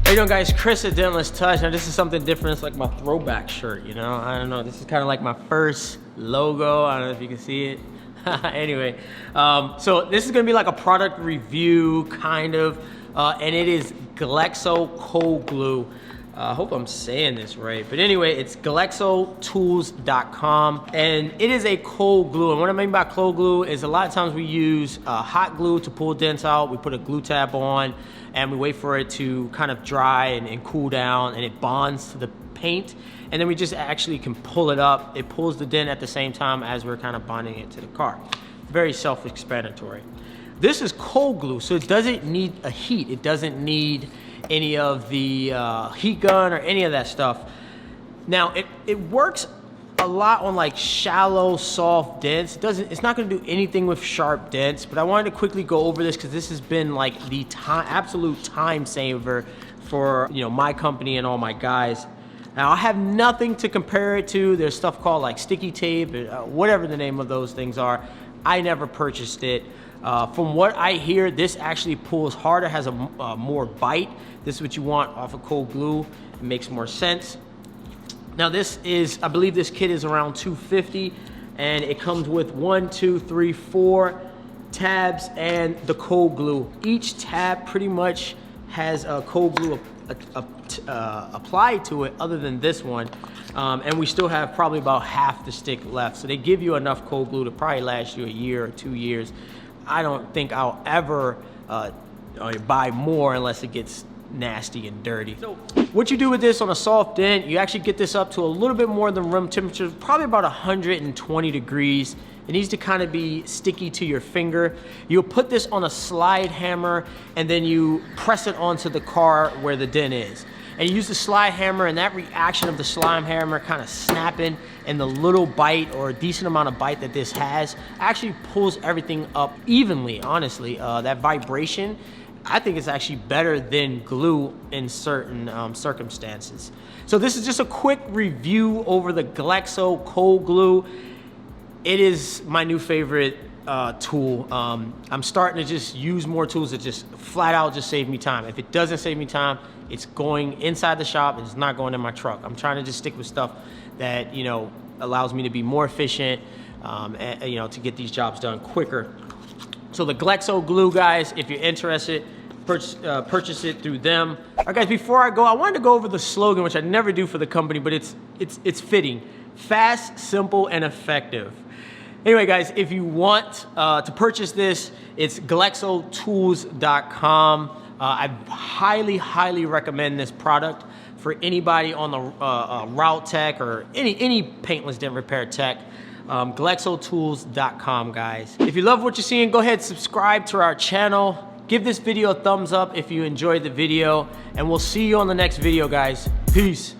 How you doing, guys? Chris at Dentless Touch. Now this is something different. It's like my throwback shirt, you know? I don't know. This is kind of like my first logo. I don't know if you can see it. Anyway, so this is gonna be like a product review, kind of, and it is Glexo cold glue. I hope I'm saying this right, but anyway, it's glexotools.com, and it is a cold glue. And what I mean by cold glue is a lot of times we use hot glue to pull dents out. We put a glue tab on, and we wait for it to kind of dry and cool down, and it bonds to the paint, and then we just actually can pull it up. It pulls the dent at the same time as we're kind of bonding it to the car. Very self-explanatory. This is cold glue, so it doesn't need a heat. It doesn't need any of the heat gun or any of that stuff. Now it works a lot on like shallow, soft dents. It's not going to do anything with sharp dents, but I wanted to quickly go over this because this has been like the absolute time saver for, you know, my company and all my guys. Now I have nothing to compare it to. There's stuff called like sticky tape, whatever the name of those things are. I never purchased it. From what I hear, this actually pulls harder, has a more bite. This is what you want off of cold glue. It makes more sense. Now this is, I believe this kit is around $250, and it comes with 1, 2, 3, 4 tabs and the cold glue. Each tab pretty much has a cold glue applied to it, other than this one. And we still have probably about half the stick left. So they give you enough cold glue to probably last you a year or 2 years. I don't think I'll ever buy more unless it gets nasty and dirty. So what you do with this on a soft dent, you actually get this up to a little bit more than room temperature, probably about 120 degrees. It needs to kind of be sticky to your finger. You'll put this on a slide hammer, and then you press it onto the car where the dent is. And you use the slide hammer, and that reaction of the slime hammer kind of snapping and the little bite or a decent amount of bite that this has actually pulls everything up evenly, honestly. That vibration, I think it's actually better than glue in certain circumstances. So this is just a quick review over the Glexo cold glue. It is my new favorite tool. I'm starting to just use more tools that just flat out just save me time. If it doesn't save me time, it's going inside the shop. It's not going in my truck. I'm trying to just stick with stuff that, you know, allows me to be more efficient, and, you know, to get these jobs done quicker. So the Glexo glue, guys, if you're interested, purchase it through them. All right, guys, before I go, I wanted to go over the slogan, which I never do for the company, but it's fitting. Fast, simple, and effective. Anyway, guys, if you want to purchase this, it's glexotools.com. I highly recommend this product for anybody on the route tech or any paintless dent repair tech. Glexotools.com, guys. If you love what you're seeing, go ahead, subscribe to our channel. Give this video a thumbs up if you enjoyed the video, and we'll see you on the next video, guys. Peace.